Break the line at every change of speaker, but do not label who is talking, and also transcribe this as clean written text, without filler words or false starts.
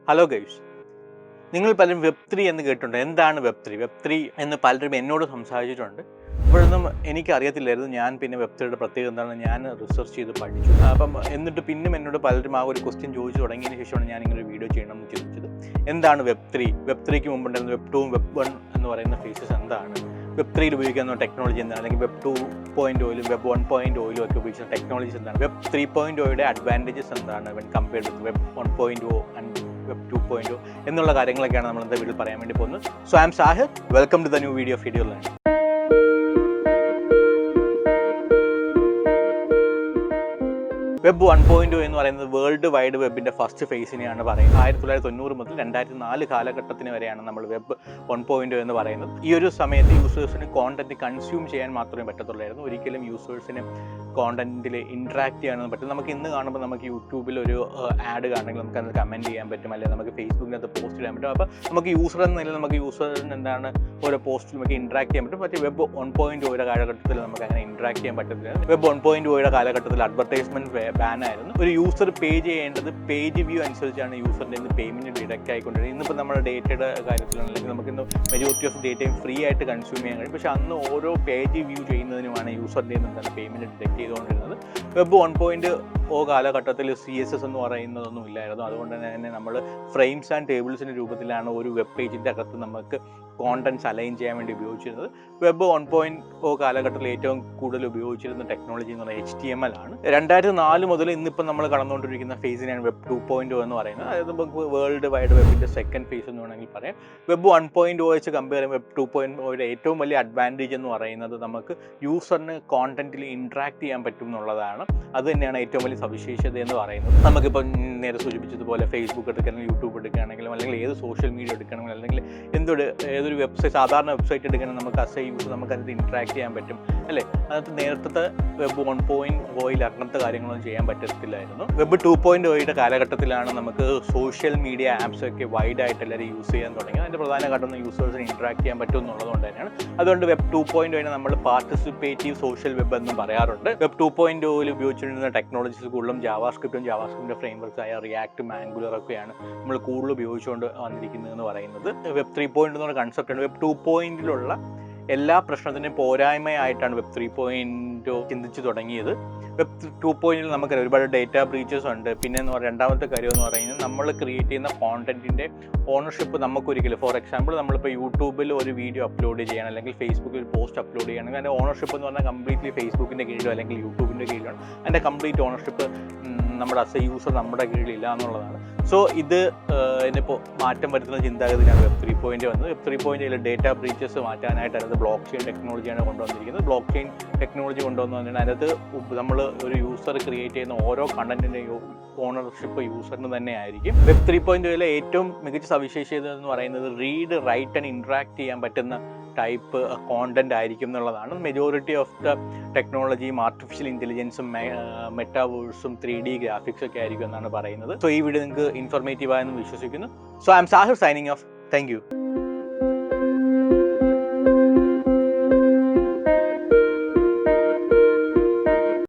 Hello guys, നിങ്ങൾ പലരും web 3 എന്ന് കേട്ടിട്ടുണ്ട്. എന്താണ് വെബ് 3? വെബ് 3 എന്ന് പലരും എന്നോട് സംസാരിച്ചിട്ടുണ്ട്. അപ്പോഴൊന്നും എനിക്കറിയത്തില്ലായിരുന്നു. ഞാൻ പിന്നെ വെബ് 3യുടെ പ്രത്യേകത എന്താണെന്ന് ഞാൻ റിസർച്ച് ചെയ്ത് പഠിച്ചു. അപ്പം എന്നിട്ട് പിന്നും എന്നോട് പലരും ആ ഒരു ക്വസ്റ്റ്യൻ ചോദിച്ചു തുടങ്ങിയതിന് ശേഷമാണ് ഞാൻ ഇങ്ങനെ ഒരു വീഡിയോ ചെയ്യണമെന്ന് ചിന്തിച്ചത്. എന്താണ് വെബ് 3? വെബ് 3ക്ക് മുമ്പുണ്ടായിരുന്ന വെബ് 2 വെബ് 1 എന്ന് പറയുന്ന ഫേസസ് എന്താണ്? വെബ് 3ൽ ഉപയോഗിക്കുന്ന ടെക്നോളജി എന്താണ്? അല്ലെങ്കിൽ വെബ് 2.0യിലും വെബ് 1.0യിലും ഒക്കെ ഉപയോഗിക്കുന്ന ടെക്നോളജീസ് എന്താണ്? വെബ് 3.0യുടെ അഡ്വാൻറ്റേജസ് എന്താണ് when compared with web 1.0 and web 2.0 എന്നുള്ള കാര്യങ്ങളൊക്കെയാണ് നമ്മൾ ഇന്നത്തെ വീഡിയോയിൽ പറയാൻ വേണ്ടി പോകുന്നത്. So I am Sahir, welcome to the new video of Edure Learn. Web 1.0 എന്ന് പറയുന്നത് വേൾഡ് വൈഡ് വെബിൻ്റെ ഫസ്റ്റ് ഫേസിനെയാണ് പറയുന്നത്. 1990 മുതൽ 2004 കാലഘട്ടത്തിന് വരെയാണ് നമ്മൾ വെബ് 1.0 എന്ന് പറയുന്നത്. ഈ ഒരു സമയത്ത് യൂസേഴ്സിന് കോണ്ടന്റ് കൺസ്യൂം ചെയ്യാൻ മാത്രമേ പറ്റത്തുള്ളായിരുന്നു. ഒരിക്കലും യൂസേഴ്സിന് കോണ്ടന്റിൽ ഇൻട്രാക്ട് ചെയ്യാനൊന്നും പറ്റും. നമുക്ക് ഇന്ന് കാണുമ്പോൾ നമുക്ക് യൂട്യൂബിൽ ഒരു ആഡ് കാണണമെങ്കിൽ നമുക്ക് അത് കമൻറ്റ് ചെയ്യാൻ പറ്റും, അല്ലെങ്കിൽ നമുക്ക് ഫേസ്ബുക്കിനകത്ത് പോസ്റ്റ് ചെയ്യാൻ പറ്റും. അപ്പോൾ നമുക്ക് യൂസർ എന്ന നിലയിൽ നമുക്ക് യൂസറിന് എന്താണ് ഓരോ പോസ്റ്റിൽ നമുക്ക് ഇൻട്രാക്ട് ചെയ്യാൻ പറ്റും. പക്ഷേ വെബ് 1.0യുടെ കാലഘട്ടത്തിൽ നമുക്ക് അങ്ങനെ ഇൻട്രാക്ട് ചെയ്യാൻ പറ്റത്തില്ല. വെബ് 1.0യുടെ കാലഘട്ടത്തിൽ അഡ്വർടൈസ്മെന്റ് ബാൻ ആയിരുന്നു. ഒരു യൂസർ പേ ചെയ്യേണ്ടത് പേജ് വ്യൂ അനുസരിച്ചാണ് യൂസറിൻ്റെ നിന്ന് പേയ്മെൻറ്റ് ഡിഡക്റ്റ് ആയിക്കൊണ്ടിരുന്നത്. ഇന്നിപ്പോൾ നമ്മുടെ ഡേറ്റയുടെ കാര്യത്തിലാണെങ്കിൽ നമുക്കിന്ന് മെജോറിറ്റി ഓഫ് ഡേറ്റയും ഫ്രീ ആയിട്ട് കൺസ്യൂം ചെയ്യാൻ കഴിയും. പക്ഷേ അന്ന് ഓരോ പേജ് വ്യൂ ചെയ്യുന്നതിനുമാണ് യൂസറിൻ്റെ നിന്നാണ് പേയ്മെൻറ്റ് ഡിഡക്റ്റ് ചെയ്തുകൊണ്ടിരുന്നത്. വെബ് 1.0 കാലഘട്ടത്തിൽ CSS എന്ന് പറയുന്നതൊന്നും ഇല്ലായിരുന്നു. അതുകൊണ്ട് തന്നെ നമ്മൾ ഫ്രെയിംസ് ആൻഡ് ടേബിൾസിൻ്റെ രൂപത്തിലാണ് ഒരു വെബ് പേജിൻ്റെ അകത്ത് നമുക്ക് കോണ്ടൻറ്റ്സ് അലൈൻ ചെയ്യാൻ വേണ്ടി ഉപയോഗിച്ചിരുന്നത്. വെബ് 1.0 കാലഘട്ടത്തിൽ ഏറ്റവും കൂടുതൽ ഉപയോഗിച്ചിരുന്ന ടെക്നോളജി എന്ന് പറയുന്നത് HTML ആണ്. 2004 മുതൽ ഇന്നിപ്പം നമ്മൾ കടന്നുകൊണ്ടിരിക്കുന്ന ഫേസിനെയാണ് വെബ് 2.0 എന്ന് പറയുന്നത്. അതായത് നമുക്ക് വേൾഡ് വൈഡ് വെബിൻ്റെ സെക്കൻഡ് ഫേസ് എന്ന് വേണമെങ്കിൽ പറയാം. വെബ് 1.0 വെച്ച് കമ്പയർ ചെയ്യുമ്പോൾ വെബ് 2.0യുടെ ഏറ്റവും വലിയ അഡ്വാൻറ്റേജ് എന്ന് പറയുന്നത് നമുക്ക് യൂസറിന് കോണ്ടന്റിൽ ഇൻട്രാക്ട് ചെയ്യാൻ പറ്റും എന്നുള്ളതാണ്. അത് തന്നെയാണ് ഏറ്റവും വലിയ സവിശേഷത എന്ന് പറയുന്നത്. നമുക്കിപ്പോൾ നേരെ സൂചിപ്പിച്ചതുപോലെ ഫേസ്ബുക്ക് എടുക്കുകയാണെങ്കിൽ, യൂട്യൂബ് എടുക്കുകയാണെങ്കിലും, അല്ലെങ്കിൽ ഏത് സോഷ്യൽ മീഡിയ എടുക്കുകയാണെങ്കിലും, അല്ലെങ്കിൽ ഏതൊരു വെബ്സൈറ്റ്, സാധാരണ വെബ്സൈറ്റ് എടുക്കുകയാണെങ്കിൽ നമുക്ക് അസ് എ യൂസർ നമുക്ക് അതിൽ ഇൻട്രാക്ട് ചെയ്യാൻ പറ്റും, അല്ലേ? അതിനകത്ത് നേരത്തെ വെബ് 1.0യിൽ അങ്ങനത്തെ കാര്യങ്ങളൊന്നും ചെയ്യാൻ പറ്റത്തില്ലായിരുന്നു. വെബ് 2.0യുടെ കാലഘട്ടത്തിലാണ് നമുക്ക് സോഷ്യൽ മീഡിയ ആപ്സ് ഒക്കെ വൈഡായിട്ട് എല്ലാവരും യൂസ് ചെയ്യാൻ തുടങ്ങി. അതിൻ്റെ പ്രധാന ഘട്ടം യൂസേഴ്സിന് ഇൻട്രാക്ട് ചെയ്യാൻ പറ്റും എന്നുള്ളതുകൊണ്ട് തന്നെയാണ്. അതുകൊണ്ട് വെബ് 2.0നെ നമ്മൾ പാർട്ടിസിപ്പേറ്റീവ് സോഷ്യൽ വെബ് എന്നും പറയാറുണ്ട്. വെബ് 2.0യിൽ ഉപയോഗിച്ചിരുന്ന ടെക്നോളജീസ് കൂടുതലും ജാവാസ്ക്രിപ്റ്റിൻ്റെ ഫ്രെയിംവർക്സ് ആയ റിയാക്റ്റും ആംഗുലർ ഒക്കെയാണ് നമ്മൾ കൂടുതൽ ഉപയോഗിച്ചുകൊണ്ട് വന്നിരിക്കുന്നതെന്ന് പറയുന്നത്. വെബ് 3.0 എന്നുള്ള കൺസെപ്റ്റാണ്. വെബ് 2.0ലുള്ള എല്ലാ പ്രശ്നത്തിൻ്റെയും പോരായ്മയായിട്ടാണ് വെബ് 3.0 ചിന്തിച്ച് തുടങ്ങിയത്. വെബ് 2.0 നമുക്ക് ഒരുപാട് ഡേറ്റ ബ്രീച്ചസ് ഉണ്ട്. പിന്നെ രണ്ടാമത്തെ കാര്യം എന്ന് പറയുന്നത് നമ്മൾ ക്രിയേറ്റ് ചെയ്യുന്ന കോണ്ടന്റിൻ്റെ ഓണർഷിപ്പ് നമുക്കൊരിക്കലും, ഫോർ എക്സാമ്പിൾ നമ്മളിപ്പോൾ യൂട്യൂബിൽ ഒരു വീഡിയോ അപ്ലോഡ് ചെയ്യണം, അല്ലെങ്കിൽ ഫേസ്ബുക്കിൽ ഒരു പോസ്റ്റ് അപ്ലോഡ് ചെയ്യണമെങ്കിൽ അതിൻ്റെ ഓണർഷിപ്പ് എന്ന് പറഞ്ഞാൽ കംപ്ലീറ്റ്ലി ഫേസ്ബുക്കിൻ്റെ കീഴിലോ അല്ലെങ്കിൽ യൂട്യൂബിൻ്റെ കീഴിലാണ്. അതിൻ്റെ കംപ്ലീറ്റ് ഓണർഷിപ്പ് നമ്മുടെ അസ് എ യൂസർ നമ്മുടെ കീഴിലില്ല എന്നുള്ളതാണ്. സോ ഇതിനിപ്പോൾ മാറ്റം വരുത്തുന്ന ചിന്താഗതിയാണ് വെബ് 3.0 വന്നത്. വെബ് 3.0 ഡേറ്റ ബ്രീച്ചസ് മാറ്റാനായിട്ട് ബ്ലോക്ക് ചെയിൻ ടെക്നോളജിയാണ് കൊണ്ടുവന്നിരിക്കുന്നത്. ബ്ലോക്ക് ചെയിൻ ടെക്നോളജി കൊണ്ടുവന്നതിന് അതിനകത്ത് നമ്മൾ ഒരു യൂസർ ക്രിയേറ്റ് ചെയ്യുന്ന ഓരോ കണ്ടന്റിൻ്റെയും ഓണർഷിപ്പ് യൂസറിന് തന്നെ ആയിരിക്കും. വെബ് 3.0 ഏറ്റവും മികച്ച സവിശേഷത എന്ന് പറയുന്നത് റീഡ്, റൈറ്റ് ആൻഡ് ഇൻട്രാക്ട് ചെയ്യാൻ പറ്റുന്ന ടൈപ്പ് കോണ്ടന്റ് ആയിരിക്കും എന്നുള്ളതാണ്. മെജോറിറ്റി ഓഫ് ദ ടെക്നോളജിയും ആർട്ടിഫിഷ്യൽ ഇൻ്റലിജൻസും മെറ്റാവേഴ്സും 3D ഗ്രാഫിക്സ് ഒക്കെ ആയിരിക്കും എന്നാണ് പറയുന്നത്. സോ ഈ വീഡിയോ നിങ്ങൾക്ക് ഇൻഫോർമേറ്റീവ് ആയെന്ന് വിശ്വസിക്കുന്നു. So I am Sahir signing off. Thank U.